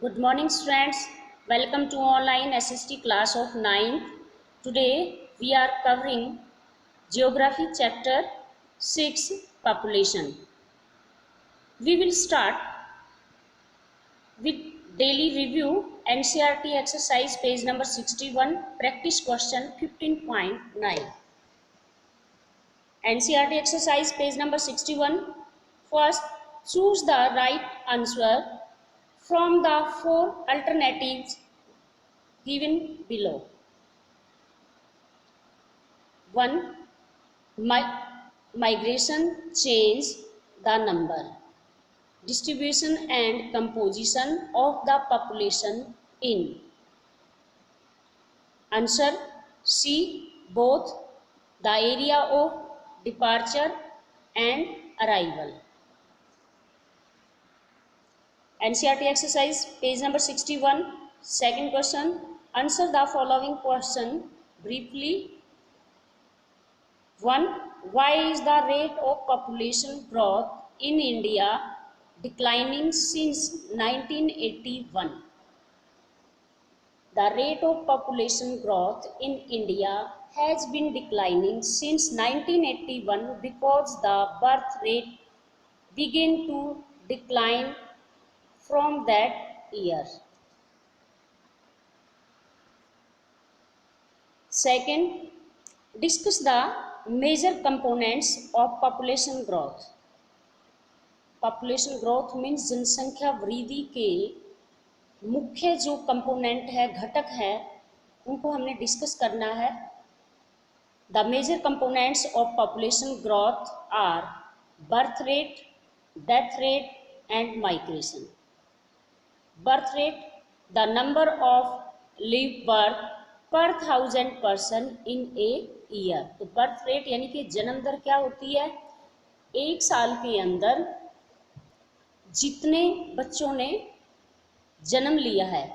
Good morning, students. Welcome to online SST class of 9th. Today we are covering Geography chapter 6 Population. We will start with daily review NCERT exercise page number 61 practice question 15.9. NCERT exercise page number 61. First, choose the right answer from the four alternatives given below. 1. Migration change the number, distribution and composition of the population in. Answer C. Both the area of departure and arrival. NCERT exercise page number 61. Second question. Answer the following question briefly. 1. Why is the rate of population growth in India declining since 1981? The rate of population growth in India has been declining since 1981 because the birth rate began to decline from that year. Second, discuss the major components of population growth. Population growth means जनसंख्या वृद्धि के मुख्य जो component है, घटक है, उनको हमने डिस्कस करना है. The major components of population growth are birth rate, death rate and migration. Birth rate, the number of live birth per 1000 person in a year. तो बर्थ रेट यानी कि जन्म दर क्या होती है? एक साल के अंदर जितने बच्चों ने जन्म लिया है,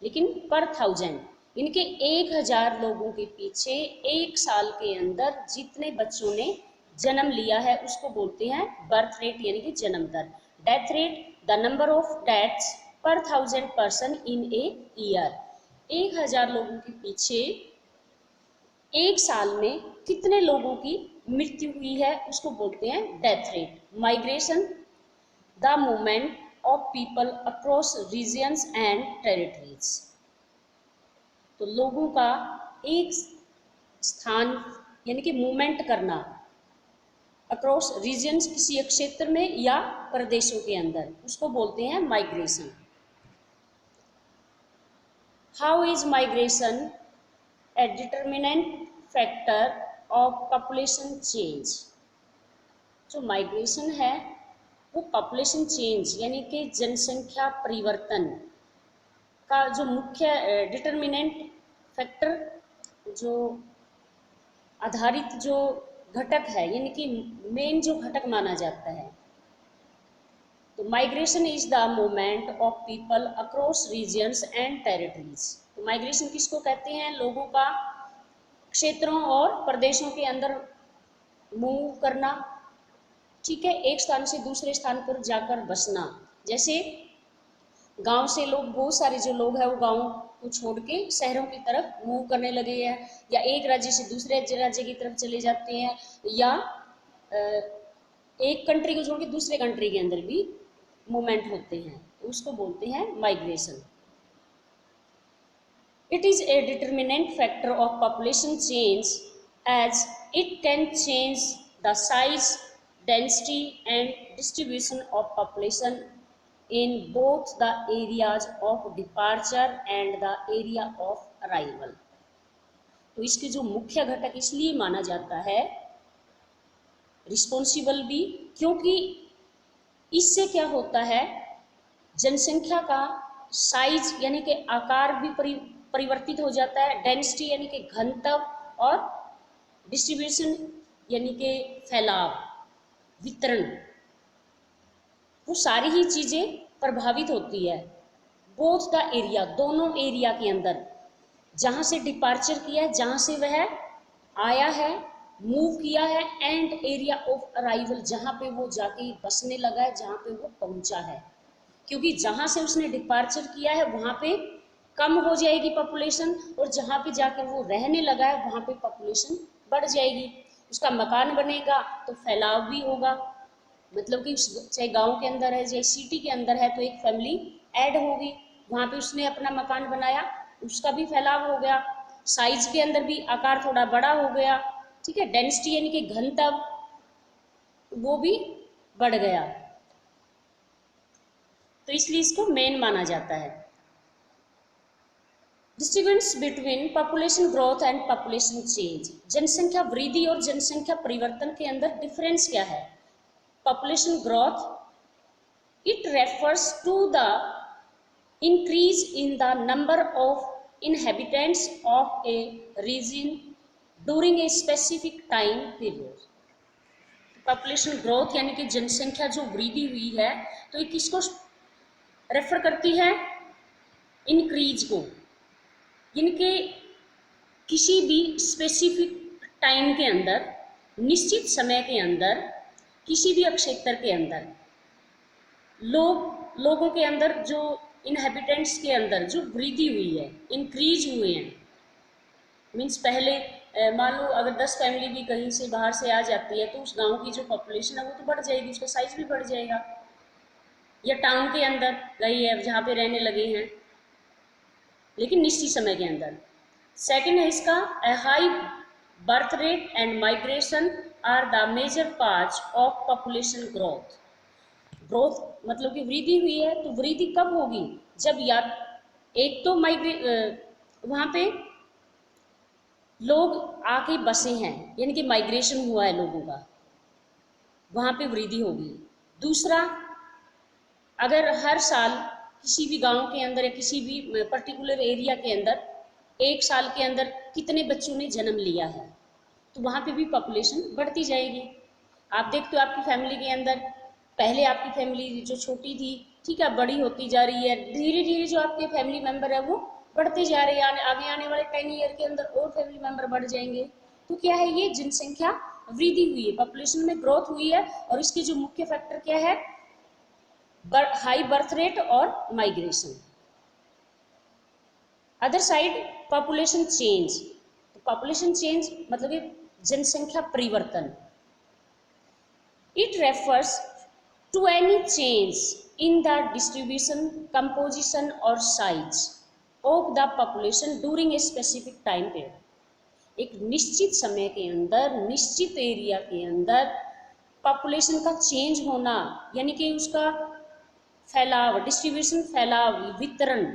लेकिन पर 1000 इनके 1000 लोगों के पीछे एक साल के अंदर जितने बच्चों ने जन्म लिया है उसको बोलते हैं बर्थ रेट यानी कि जन्म दर. Death rate, the number of deaths per 1000 person in a year. 1000 लोगों के पीछे एक साल में कितने लोगों की मृत्यु हुई है उसको बोलते हैं death rate. Migration, the movement of people across regions and territories. तो लोगों का एक स्थान यानी कि मूवमेंट करना, अक्रॉस रीजन्स किसी एक क्षेत्र में या प्रदेशों के अंदर, उसको बोलते हैं migration. How is migration A determinant factor of population change. जो माइग्रेशन है वो पॉपुलेशन चेंज यानी कि जनसंख्या परिवर्तन का जो मुख्य डिटर्मिनेंट फैक्टर, जो आधारित जो घटक है यानी कि मेन जो घटक माना जाता है. तो migration is the movement of people across regions and territories. तो माइग्रेशन किसको कहते हैं? लोगों का क्षेत्रों और प्रदेशों के अंदर मूव करना, ठीक है, एक स्थान से दूसरे स्थान पर जाकर बसना. जैसे गांव से लोग, बहुत सारे जो लोग हैं वो गांव को छोड़ के शहरों की तरफ मूव करने लगे हैं, या एक राज्य से दूसरे राज्य की तरफ चले जाते हैं, या एक कंट्री को छोड़ के दूसरे कंट्री के अंदर भी मूवमेंट होते हैं, उसको बोलते हैं migration. It is a determinant factor of population change as it can change the size, density and distribution of population in both the areas of departure and the area of arrival. तो इसके जो मुख्य घटक इसलिए माना जाता है responsible भी, क्योंकि इससे क्या होता है, जनसंख्या का साइज यानी कि आकार भी परिवर्तित हो जाता है, डेंसिटी यानी कि घनत्व, और डिस्ट्रीब्यूशन यानी कि फैलाव, वितरण, वो सारी ही चीज़ें प्रभावित होती है. बोथ द एरिया, दोनों एरिया के अंदर, जहाँ से डिपार्चर किया है, जहाँ से वह आया है, मूव किया है, एंड एरिया ऑफ अराइवल, जहाँ पे वो जाके बसने लगा है, जहाँ पे वो पहुँचा है. क्योंकि जहाँ से उसने डिपार्चर किया है वहाँ पे कम हो जाएगी पॉपुलेशन, और जहाँ पे जाकर वो रहने लगा है वहाँ पे पॉपुलेशन बढ़ जाएगी। उसका मकान बनेगा तो फैलाव भी होगा, मतलब कि चाहे गांव के अंदर है चाहे सिटी के अंदर है तो एक फैमिली ऐड होगी। वहाँ पे उसने अपना मकान बनाया, उसका भी फैलाव हो गया, साइज के अंदर भी आकार थोड़ा बड़ा हो गया, ठीक है, डेंसिटी यानी कि घनत्व वो भी बढ़ गया, तो इसलिए इसको मेन माना जाता है। Distributions between population growth and population change, जनसंख्या वृद्धि और जनसंख्या परिवर्तन के अंदर डिफरेंस क्या है? Population growth, it refers to the increase in the number of inhabitants of a region during a specific time period। Population growth यानी कि जनसंख्या जो वृद्धि हुई है तो ये किसको रेफर करती है? इंक्रीज को, यानी कि किसी भी स्पेसिफिक टाइम के अंदर, निश्चित समय के अंदर, किसी भी क्षेत्र के अंदर लोगों के अंदर जो इनहेबिटेंट्स के अंदर जो वृद्धि हुई है, इंक्रीज हुए हैं, मीन्स पहले मान लो अगर 10 फैमिली भी कहीं से बाहर से आ जाती है तो उस गांव की जो पॉपुलेशन है वो तो बढ़ जाएगी, उसका साइज भी बढ़ जाएगा, या टाउन के अंदर गई है जहाँ पे रहने लगे हैं, लेकिन निश्चित समय के अंदर। सेकंड है इसका high birth rate and migration are the major parts of population growth. Growth मतलब कि वृद्धि हुई है तो वृद्धि कब होगी? जब या एक तो वहाँ पे लोग आके बसे हैं, यानी कि माइग्रेशन हुआ है लोगों का, वहाँ पे वृद्धि होगी। दूसरा, अगर हर साल किसी भी गांव के अंदर या किसी भी पर्टिकुलर एरिया के अंदर एक साल के अंदर कितने बच्चों ने जन्म लिया है तो वहाँ पे भी पॉपुलेशन बढ़ती जाएगी। आप देखते हो आपकी फैमिली के अंदर पहले आपकी फैमिली जो छोटी थी, ठीक है, बड़ी होती जा रही है, धीरे धीरे जो आपके फैमिली मेंबर है वो बढ़ते जा रहे हैं, आगे आने वाले 10 ईयर के अंदर और फैमिली मेंबर बढ़ जाएंगे। तो क्या है, ये जनसंख्या वृद्धि हुई है, पॉपुलेशन में ग्रोथ हुई है, और इसके जो मुख्य फैक्टर क्या है? हाई बर्थ रेट और migration. Other side population change, population change मतलब कि जनसंख्या परिवर्तन। It refers to any change in the distribution, composition or size of the population during a specific time period। एक निश्चित समय के अंदर, निश्चित एरिया के अंदर पॉपुलेशन का चेंज होना, यानी कि उसका फैलाव, डिस्ट्रीब्यूशन, फैलाव, वितरण,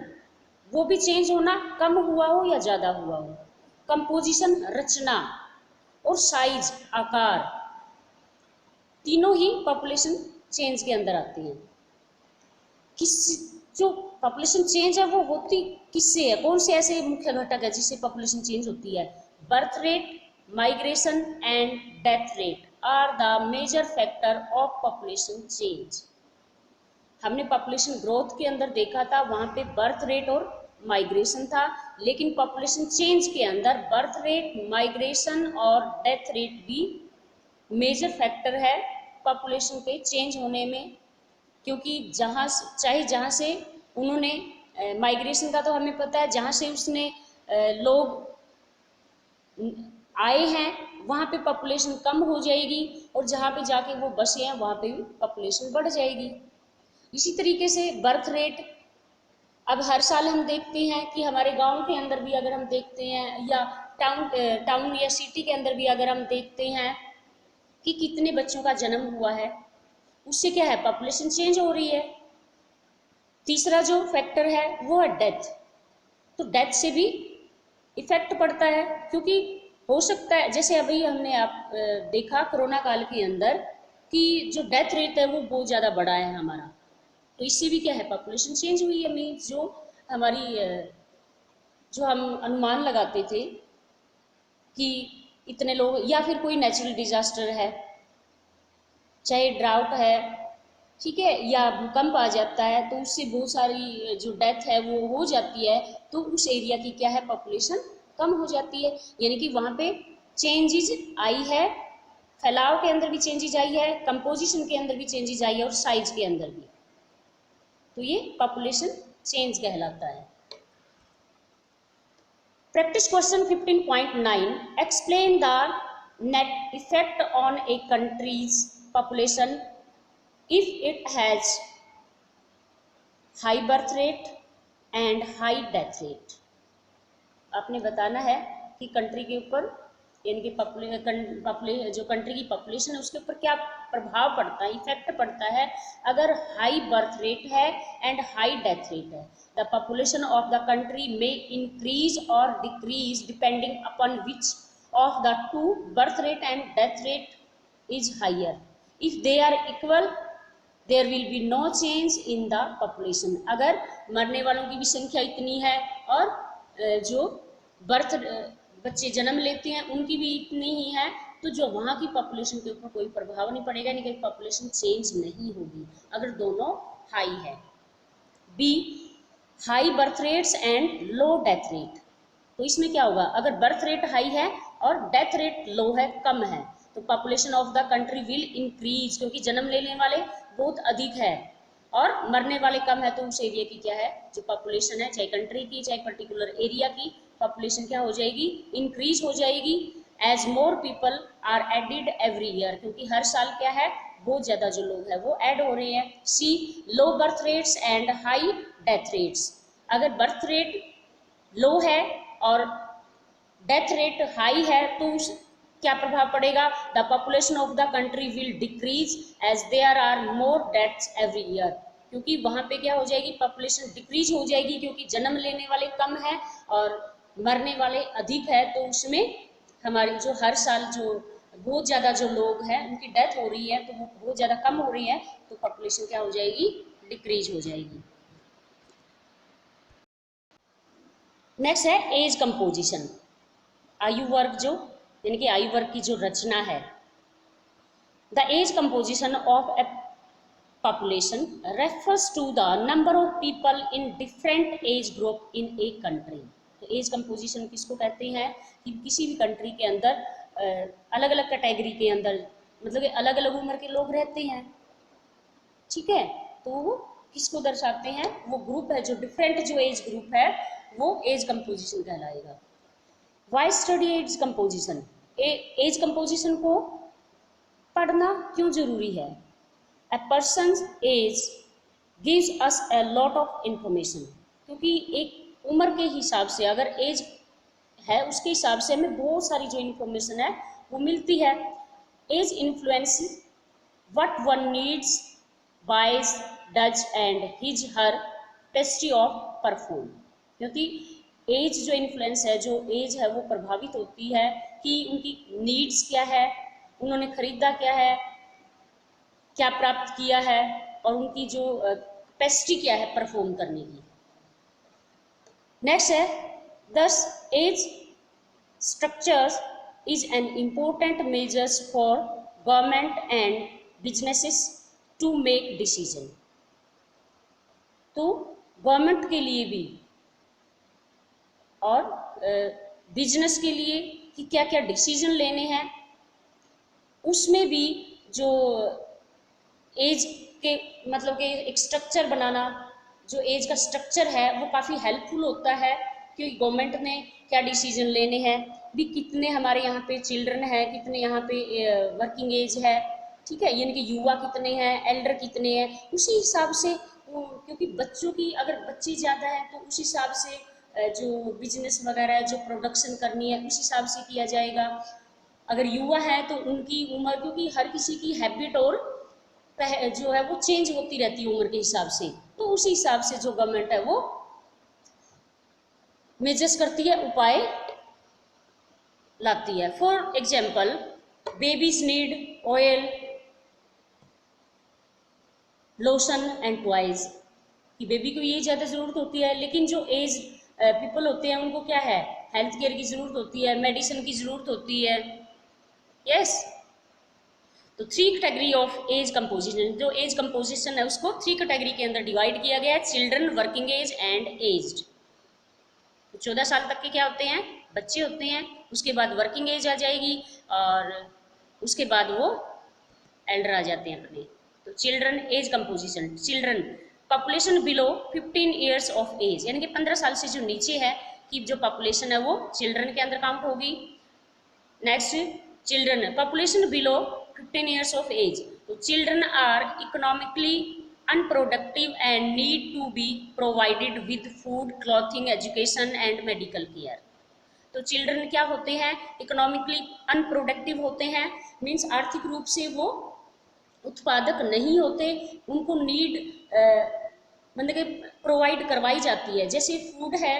वो भी चेंज होना, कम हुआ हो या ज़्यादा हुआ हो। कंपोजिशन, रचना, और साइज, आकार, तीनों ही पॉपुलेशन चेंज के अंदर आती हैं। किस जो पॉपुलेशन चेंज है वो होती किससे है? कौन से ऐसे मुख्य घटक है जिससे पॉपुलेशन चेंज होती है? Birth rate, migration and death rate are the major factor of population change. हमने पॉपुलेशन ग्रोथ के अंदर देखा था, वहाँ पे बर्थ रेट और माइग्रेशन था, लेकिन पॉपुलेशन चेंज के अंदर बर्थ रेट, माइग्रेशन और डेथ रेट भी मेजर फैक्टर है पॉपुलेशन के चेंज होने में। क्योंकि जहाँ से उन्होंने माइग्रेशन का तो हमें पता है, जहाँ से उसने लोग आए हैं वहाँ पे पॉपुलेशन कम हो जाएगी, और जहाँ पे जाके वो बसे हैं वहाँ पे भी पॉपुलेशन बढ़ जाएगी। इसी तरीके से बर्थ रेट, अब हर साल हम देखते हैं कि हमारे गांव के अंदर भी अगर हम देखते हैं, या टाउन या सिटी के अंदर भी अगर हम देखते हैं कि कितने बच्चों का जन्म हुआ है, उससे क्या है, पॉपुलेशन चेंज हो रही है। तीसरा जो फैक्टर है वो है डेथ, तो डेथ से भी इफेक्ट पड़ता है, क्योंकि हो सकता है जैसे अभी हमने देखा कोरोना काल के अंदर कि जो डेथ रेट है वो बहुत ज़्यादा बढ़ा है हमारा, तो इससे भी क्या है, पॉपुलेशन चेंज हुई है। मीन्स जो हमारी जो हम अनुमान लगाते थे कि इतने लोग, या फिर कोई नेचुरल डिजास्टर है, चाहे ड्राउट है, ठीक है, या भूकंप आ जाता है, तो उससे बहुत सारी जो डेथ है वो हो जाती है, तो उस एरिया की क्या है, पॉपुलेशन कम हो जाती है। यानी कि वहाँ पे चेंजेस आई है, फैलाव के अंदर भी चेंजेस आई है, कंपोजिशन के अंदर भी चेंजेस आई है, और साइज के अंदर भी। तो ये पॉपुलेशन चेंज कहलाता है। Practice question 15.9, explain the net effect on A countries population if it has high birth rate and high death rate. आपने बताना है कि कंट्री के ऊपर यानी कि जो कंट्री की पॉपुलेशन है उसके ऊपर क्या प्रभाव पड़ता है, इफेक्ट पड़ता है अगर हाई बर्थ रेट है एंड हाई डेथ रेट है। The population of the country में इंक्रीज और decrease depending upon which of the two birth rate and death rate is higher. If they are equal there will be no change in the population. अगर मरने वालों की भी संख्या इतनी है और जो बर्थ बच्चे जन्म लेते हैं उनकी भी इतनी ही है, तो जो वहाँ की पॉपुलेशन के ऊपर कोई प्रभाव नहीं पड़ेगा, यानी कि पॉपुलेशन चेंज नहीं होगी अगर दोनों हाई है। B, high birth rates and low death rate. तो इसमें क्या होगा, अगर बर्थ रेट हाई है और डेथ रेट लो है, कम है, तो population of the country will increase, क्योंकि जन्म लेने वाले बहुत अधिक है और मरने वाले कम है, तो उस एरिया की क्या है जो पॉपुलेशन है, चाहे कंट्री की चाहे पर्टिकुलर एरिया की पॉपुलेशन क्या हो जाएगी, इंक्रीज हो जाएगी। As more people are added every year, क्योंकि हर साल क्या है बहुत ज़्यादा जो लोग हैं वो ऐड हो रहे हैं। See, low birth rates and high death rates. अगर बर्थ रेट लो है और डेथ रेट हाई है तो उस क्या प्रभाव पड़ेगा, the population of the country will decrease as there are more deaths every year, क्योंकि वहाँ पे क्या हो जाएगी पॉपुलेशन डिक्रीज हो जाएगी, क्योंकि जन्म लेने वाले कम है और मरने वाले अधिक है, तो उसमें हमारी जो हर साल जो बहुत ज़्यादा जो लोग हैं उनकी डेथ हो रही है तो वो बहुत ज़्यादा कम हो रही है, तो पॉपुलेशन क्या हो जाएगी, डिक्रीज हो जाएगी। नेक्स्ट है एज कंपोजिशन, आयु वर्ग जो यानी कि आयु वर्ग की जो रचना है। The age composition of a population refers to the number of people in different age group in a country। तो एज कंपोजिशन किसको कहते हैं कि किसी भी कंट्री के अंदर अलग अलग कैटेगरी के अंदर मतलब अलग अलग उम्र के लोग रहते हैं, ठीक है, तो वो किसको दर्शाते हैं, वो ग्रुप है जो डिफरेंट जो एज ग्रुप है वो एज कंपोजिशन कहलाएगा। Why study age composition, age composition को पढ़ना क्यों जरूरी है। A person's age gives us a lot of information, क्योंकि एक उम्र के हिसाब से अगर एज है उसके हिसाब से हमें बहुत सारी जो इन्फॉर्मेशन है वो मिलती है। Age influence what one needs, buys does and his her pastry of perform, क्योंकि एज जो इन्फ्लुएंस है, जो एज है वो प्रभावित होती है कि उनकी नीड्स क्या है, उन्होंने खरीदा क्या है, क्या प्राप्त किया है और उनकी जो कैपेसिटी क्या है परफॉर्म करने की। नेक्स्ट है this age structures is an important measures for government and businesses to make decision. तो गवर्नमेंट के लिए भी और बिजनेस के लिए कि क्या क्या डिसीजन लेने हैं, उसमें भी जो एज के मतलब कि एक स्ट्रक्चर बनाना, जो एज का स्ट्रक्चर है वो काफ़ी हेल्पफुल होता है, क्योंकि गवर्नमेंट ने क्या डिसीजन लेने हैं भी, कितने हमारे यहाँ पे चिल्ड्रन है, कितने यहाँ पे वर्किंग एज है, ठीक है, यानी कि युवा कितने हैं, एल्डर कितने हैं, उसी हिसाब से क्योंकि बच्चों की अगर बच्चे ज़्यादा है तो उस हिसाब से जो बिजनेस वगैरह जो प्रोडक्शन करनी है उस हिसाब से किया जाएगा। अगर युवा है तो उनकी उम्र, क्योंकि हर किसी की हैबिट और जो है वो चेंज होती रहती है उम्र के हिसाब से, तो उसी हिसाब से जो गवर्नमेंट है वो मेजर्स करती है, उपाय लाती है। For example babies need oil, lotion and toys, कि बेबी को ये ज़्यादा ज़रूरत होती है, लेकिन जो एज पीपल होते हैं उनको क्या है, हेल्थ केयर की ज़रूरत होती है, मेडिसिन की ज़रूरत होती है। यस, तो 3 कैटेगरी ऑफ एज कंपोजिशन, जो एज कंपोजिशन है उसको 3 कैटेगरी के अंदर डिवाइड किया गया है, children, working age and aged. तो 14 साल तक के क्या होते हैं, बच्चे होते हैं, उसके बाद वर्किंग एज आ जाएगी और उसके बाद वो एल्डर आ जाते हैं अपने। तो children age composition, children population below 15 years of age, यानी कि 15 साल से जो नीचे है कि जो पॉपुलेशन है वो चिल्ड्रन के अंदर काउंट होगी। Next children, population below 15 years of age, तो children are economically unproductive and need to be provided with food, clothing, education and medical care. तो चिल्ड्रन क्या होते हैं, इकोनॉमिकली अनप्रोडक्टिव होते हैं, मीन्स आर्थिक रूप से वो उत्पादक नहीं होते, उनको नीड मतलब कि प्रोवाइड करवाई जाती है, जैसे फूड है,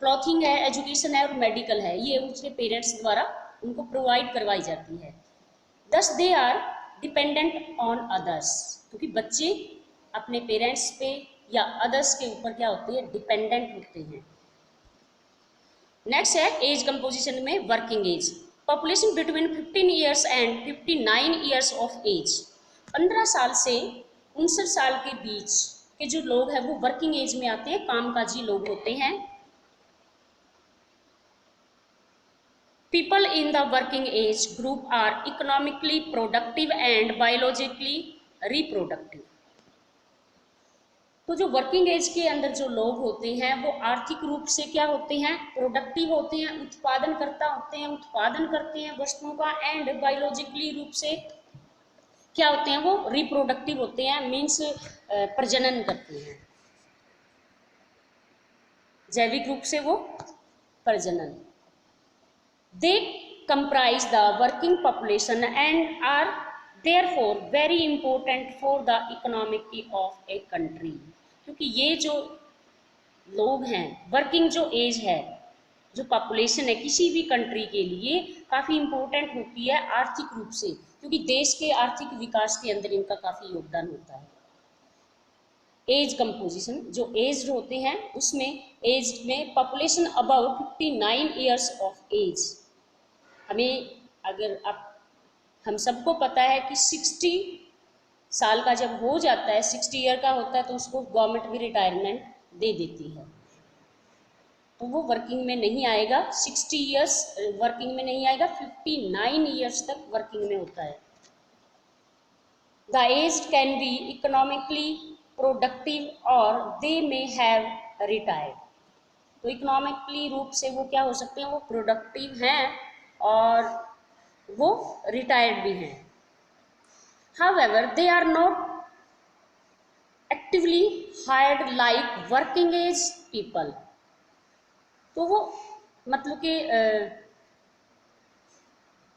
क्लॉथिंग है, एजुकेशन है और मेडिकल है, ये उसके पेरेंट्स द्वारा उनको प्रोवाइड करवाई जाती है। This they are dependent on others, क्योंकि बच्चे अपने पेरेंट्स पे या अदर्स के ऊपर क्या होते हैं, डिपेंडेंट होते हैं। नेक्स्ट है एज कंपोजिशन में working age, population between 15 years and 59 years of age, 15 साल से 59 साल के बीच के जो लोग हैं वो वर्किंग एज में आते हैं, कामकाजी लोग होते हैं। People in the working age group are economically productive and biologically reproductive. तो जो वर्किंग एज के अंदर जो लोग होते हैं वो आर्थिक रूप से क्या होते हैं, प्रोडक्टिव होते हैं, उत्पादनकर्ता होते हैं, उत्पादन करते हैं वस्तुओं का, एंड बायोलॉजिकली रूप से क्या होते हैं, वो रिप्रोडक्टिव होते हैं, मीन्स प्रजनन करते हैं, जैविक रूप से वो प्रजनन। They comprise the working population and are therefore very important for the economic of a country, क्योंकि ये जो लोग हैं, वर्किंग जो एज है, जो पॉपुलेशन है किसी भी कंट्री के लिए काफ़ी इम्पोर्टेंट होती है आर्थिक रूप से, क्योंकि देश के आर्थिक विकास के अंदर इनका काफ़ी योगदान होता है। एज कंपोजिशन, जो एज होते हैं उसमें एज में population above 59 years of age, हमें अगर आप हम सबको पता है कि 60 साल का जब हो जाता है, 60 ईयर का होता है, तो उसको गवर्नमेंट भी रिटायरमेंट दे देती है, तो वो वर्किंग में नहीं आएगा, 60 ईयर्स वर्किंग में नहीं आएगा, 59 ईयर्स तक वर्किंग में होता है। The age can be economically productive और दे मे हैव रिटायर्ड, तो इकोनॉमिकली रूप से वो क्या हो सकते हैं, वो प्रोडक्टिव हैं और वो रिटायर्ड भी हैं। However, they are not actively hired like working age people, तो वो मतलब कि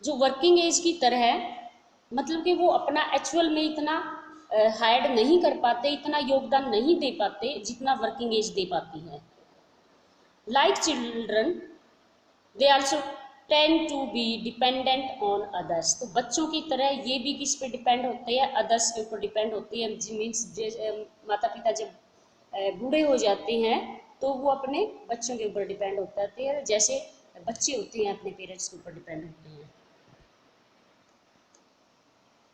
जो वर्किंग एज की तरह है, मतलब कि वो अपना एक्चुअल में इतना हायर्ड नहीं कर पाते, इतना योगदान नहीं दे पाते जितना वर्किंग एज दे पाती है। Like children they also tend to be dependent on others, तो बच्चों की तरह ये भी किस पे डिपेंड होते हैं, अदर्स के ऊपर डिपेंड होती है। मीन्स माता पिता जब बूढ़े हो जाते हैं तो वो अपने बच्चों के ऊपर डिपेंड होते हैं, जैसे बच्चे होते हैं अपने पेरेंट्स के ऊपर डिपेंड होते हैं।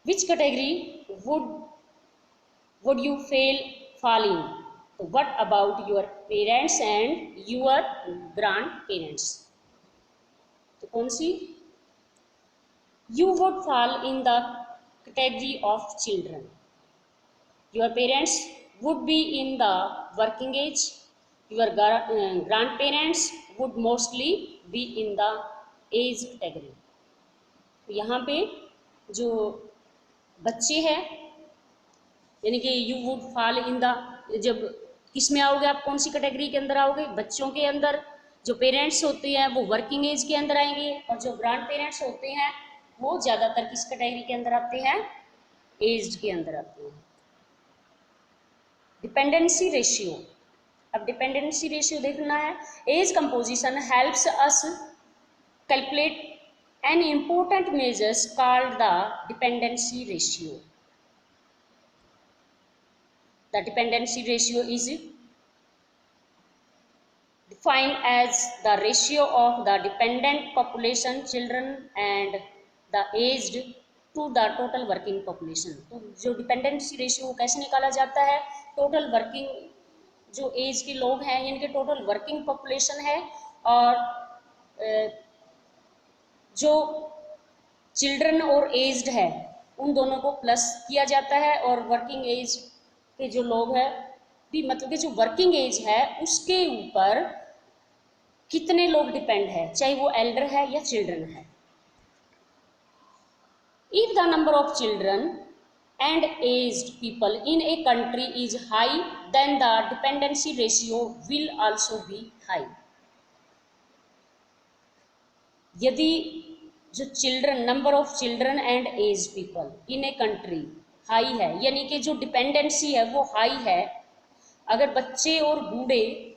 Which category would you fall in, तो what about your parents and your grandparents, तो कौन सी, you would fall in the category of children, your parents would be in the working age, your grandparents would mostly be in the age category. तो यहाँ पे जो बच्चे हैं, यानी कि you would fall in the, जब किस में आओगे आप, कौन सी कैटेगरी के अंदर आओगे, बच्चों के अंदर। जो पेरेंट्स होते हैं वो वर्किंग एज के अंदर आएंगे, और जो ग्रैंड पेरेंट्स होते हैं वो ज़्यादातर किस कैटेगरी के अंदर आते हैं, एज्ड के अंदर आते हैं। डिपेंडेंसी रेशियो, अब डिपेंडेंसी रेशियो देखना है। Age composition helps us calculate an important measures called the dependency ratio. The dependency ratio is defined as the ratio of the dependent population, children and the aged to the total working population। तो जो dependency ratio कैसे निकाला जाता है, total working जो as के लोग हैं, यानी कि टोटल वर्किंग पॉपुलेशन है, और जो चिल्ड्रन और एज्ड है उन दोनों को प्लस किया जाता है, और वर्किंग एज के जो लोग हैं भी, मतलब कि जो वर्किंग एज है उसके ऊपर कितने लोग डिपेंड है, चाहे वो एल्डर है या चिल्ड्रन है। If the number of children and aged people in a country is high, then the dependency ratio will also be high. यदि जो children, number of children and age people in a country high है, यानी कि जो dependency है वो high है, अगर बच्चे और बूढ़े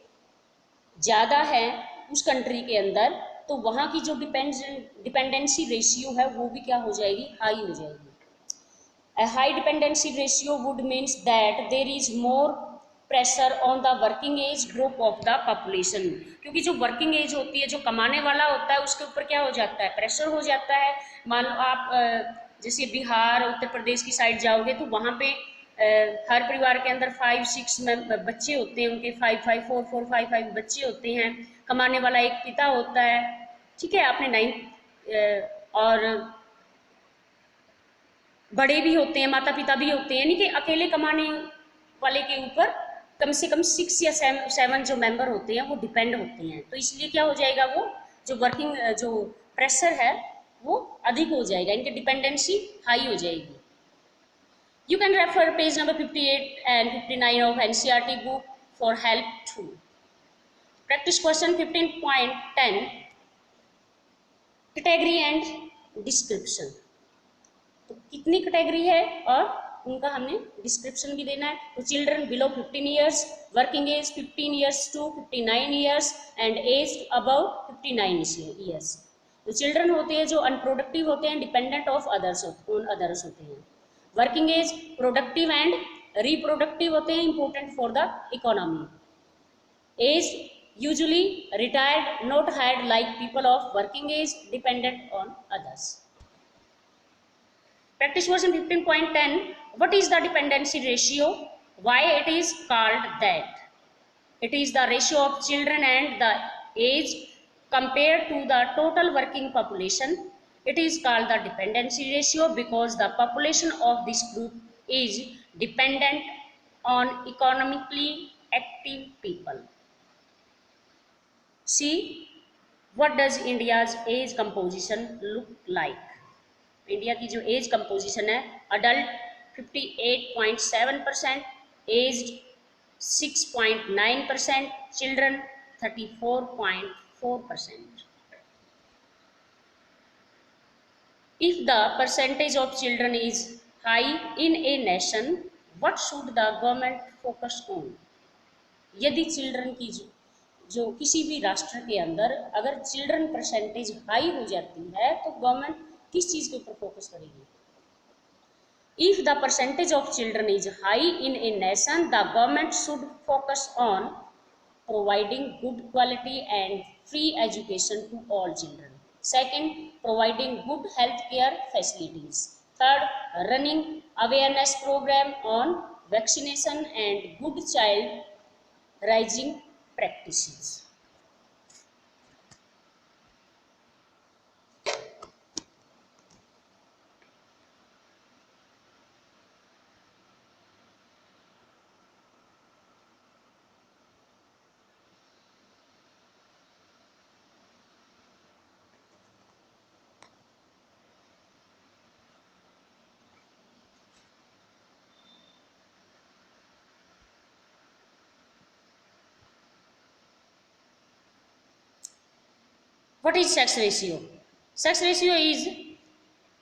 ज़्यादा है उस कंट्री के अंदर, तो वहाँ की जो डिपेंडेंसी रेशियो है वो भी क्या हो जाएगी, हाई हो जाएगी। A high dependency ratio would means that there is more pressure on the working age group of the population, क्योंकि जो वर्किंग एज होती है, जो कमाने वाला होता है, उसके ऊपर क्या हो जाता है, प्रेशर हो जाता है। मान लो आप जैसे बिहार, उत्तर प्रदेश की साइड जाओगे तो वहाँ पे हर परिवार के अंदर 5-6 बच्चे होते हैं, उनके 5-5 4-4 5-5 बच्चे होते हैं, कमाने वाला एक पिता होता है, ठीक है, आपने 9 और बड़े भी होते हैं, माता पिता भी होते हैं, यानी कि अकेले कमाने वाले के ऊपर कम से कम 6 या 7 जो मेंबर होते हैं वो डिपेंड होते हैं। तो इसलिए क्या हो जाएगा, वो जो वर्किंग जो प्रेशर है वो अधिक हो जाएगा, इनकी डिपेंडेंसी हाई हो जाएगी। You can refer page number 58 and 59 of NCERT book for help too. Practice question 15.10 category and description. तो कितनी कैटेगरी है और उनका हमने डिस्क्रिप्शन भी देना है। तो children below 15 years, working age 15 years to 59 years and age above 59 years. तो चिल्ड्रन होते हैं जो अनप्रोडक्टिव होते हैं, डिपेंडेंट ऑफ अदर्स होते हैं। Working age productive and reproductive होते हैं, important for the economy. Age usually retired, not hired like people of working age, dependent on others. Practice question 15.10 what is the dependency ratio, why it is called that? It is the ratio of children and the age compared to the total working population. It is called the dependency ratio because the population of this group is dependent on economically active people. See, what does India's age composition look like? India की जो as composition है, adult 58.7%, aged 6.9%, children 34.4%. If the percentage of children is high in a nation, what should the government focus on? यदि children की जो किसी भी राष्ट्र के अंदर अगर चिल्ड्रन परसेंटेज हाई हो जाती है तो गवर्नमेंट किस चीज के ऊपर फोकस करेगी? If the percentage of children is high in a nation, the government should focus on providing good quality and free education to all children. Second, providing good health care facilities. Third, running awareness program on vaccination and good child raising practices. What is sex ratio? Sex ratio is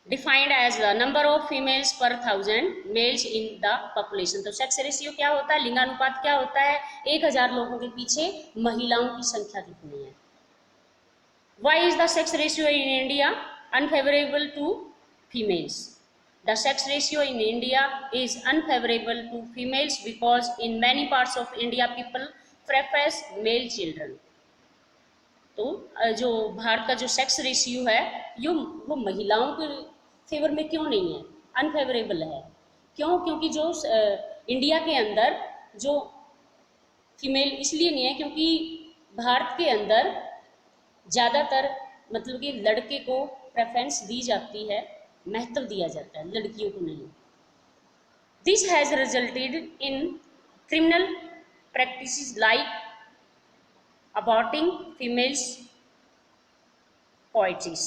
defined as the number of females per 1000 males in the population. तो sex ratio क्या होता है, लिंगानुपात क्या होता है, 1000 लोगों के पीछे महिलाओं की संख्या कितनी है। Why is the sex ratio in India unfavorable to females? The sex ratio in India is unfavorable to females because in many parts of India people prefer male children. तो जो भारत का जो सेक्स रेशियो है यो वो महिलाओं के favour में क्यों नहीं है, अनफेवरेबल है। क्यों? क्योंकि जो इंडिया के अंदर जो फीमेल इसलिए नहीं है क्योंकि भारत के अंदर ज़्यादातर मतलब कि लड़के को प्रेफरेंस दी जाती है, महत्व दिया जाता है, लड़कियों को नहीं। This has resulted in criminal practices like aborting females poetries।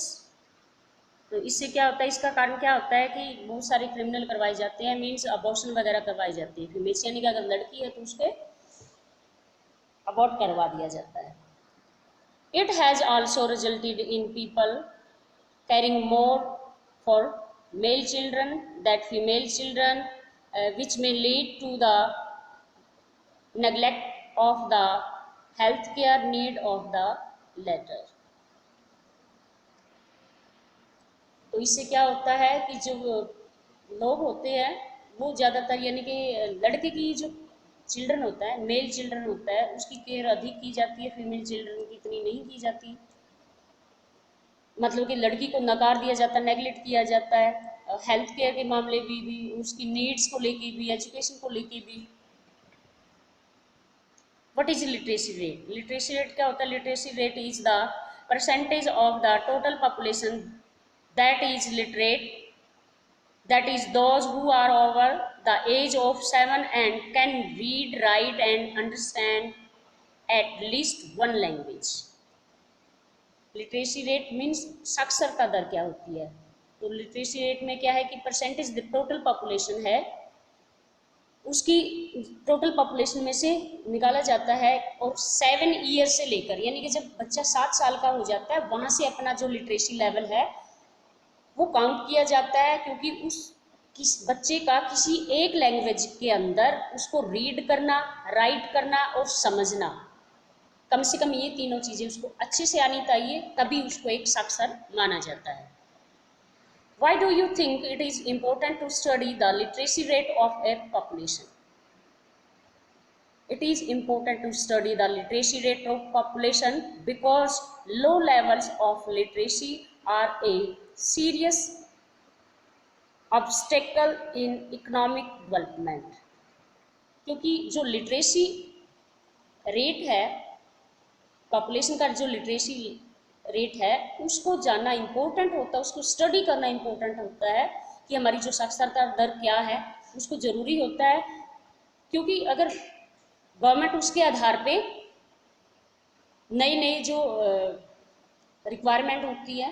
तो इससे क्या होता है, इसका कारण क्या होता है कि बहुत सारे क्रिमिनल करवाए जाते हैं, मीन्स अबॉर्शन वगैरह करवाई जाती है। फीमेल्स यानी कि अगर लड़की है तो उसके अबॉर्ट करवा दिया जाता है। It has also resulted in people carrying more for male children that female children, which may lead to the neglect of the healthcare need of the latter। तो इससे क्या होता है कि जो लोग होते हैं वो ज़्यादातर यानी कि लड़के की जो चिल्ड्रन होता है, मेल चिल्ड्रन होता है, उसकी केयर अधिक की जाती है, फीमेल चिल्ड्रन की इतनी नहीं की जाती। मतलब कि लड़की को नकार दिया जाता है, नेगलेक्ट किया जाता है हेल्थ केयर के मामले में भी, उसकी नीड्स को लेके भी, एजुकेशन को लेके भी। What is literacy rate? Literacy rate क्या होता है? Literacy rate is the percentage of the total population that is literate, that is those who are over the age of 7 and can read, write and understand at least one language। Literacy rate means साक्षरता दर क्या होती है। तो literacy rate में क्या है कि percentage total population है, उसकी टोटल पॉपुलेशन में से निकाला जाता है और 7 ईयर से लेकर, यानी कि जब बच्चा 7 साल का हो जाता है वहाँ से अपना जो लिटरेसी लेवल है वो काउंट किया जाता है। क्योंकि किस बच्चे का किसी एक लैंग्वेज के अंदर उसको रीड करना, राइट करना और समझना, कम से कम ये तीनों चीज़ें उसको अच्छे से आनी चाहिए, तभी उसको एक साक्षर माना जाता है। Why do you think it is important to study the literacy rate of a population? It is important to study the literacy rate of population because low levels of literacy are a serious obstacle in economic development। क्योंकि जो literacy rate है, population का जो literacy rate है उसको जानना important होता है, उसको स्टडी करना इम्पोर्टेंट होता है कि हमारी जो साक्षरता दर क्या है, उसको ज़रूरी होता है। क्योंकि अगर गवर्नमेंट उसके आधार पे नई नई जो रिक्वायरमेंट होती है,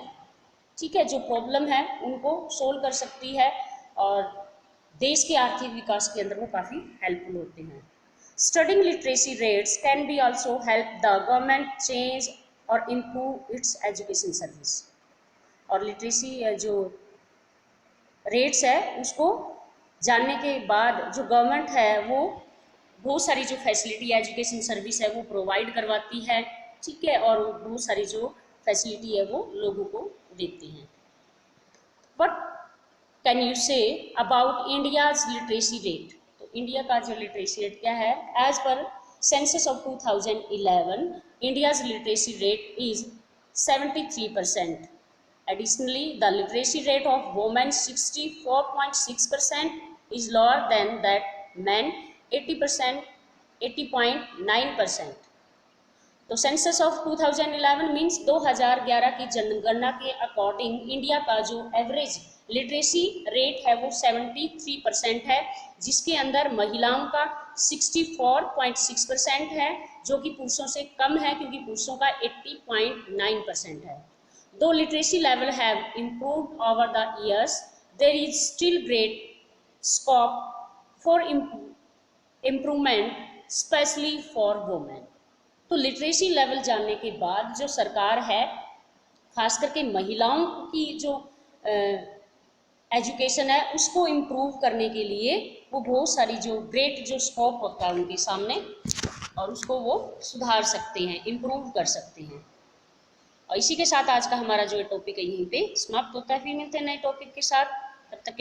ठीक है, जो प्रॉब्लम है उनको सोल्व कर सकती है और देश के आर्थिक विकास के अंदर वो काफ़ी हेल्पफुल होते हैं। Studying literacy rates can be also help the government change और improve its education service। और लिटरेसी जो रेट्स है उसको जानने के बाद जो गवर्नमेंट है वो बहुत सारी जो फैसिलिटी एजुकेशन सर्विस है वो प्रोवाइड करवाती है, ठीक है, और बहुत सारी जो फैसिलिटी है वो लोगों को देती हैं। What can you say about India's literacy rate? तो इंडिया का जो लिटरेसी रेट क्या है? As per census of 2011 India's literacy rate is 73%। Additionally, the literacy rate of women 64.6% is lower than that men 80%, 80.9%। तो सेंसस ऑफ 2011 मीन्स 2011 की जनगणना के according India का जो एवरेज लिटरेसी रेट है वो 73% है, जिसके अंदर महिलाओं का 64.6% है, जो कि पुरुषों से कम है क्योंकि पुरुषों का 80.9% है। Though literacy level have improved over the years, there is still great scope for improvement, especially for women। तो लिटरेसी लेवल जानने के बाद जो सरकार है, खास करके महिलाओं की जो एजुकेशन है उसको इम्प्रूव करने के लिए वो बहुत सारी जो ग्रेट जो स्कोप होता है उनके सामने, और उसको वो सुधार सकते हैं, इम्प्रूव कर सकते हैं। और इसी के साथ आज का हमारा जो टॉपिक है यहीं पे समाप्त होता है। फिर मिलते हैं नए टॉपिक के साथ, तब तक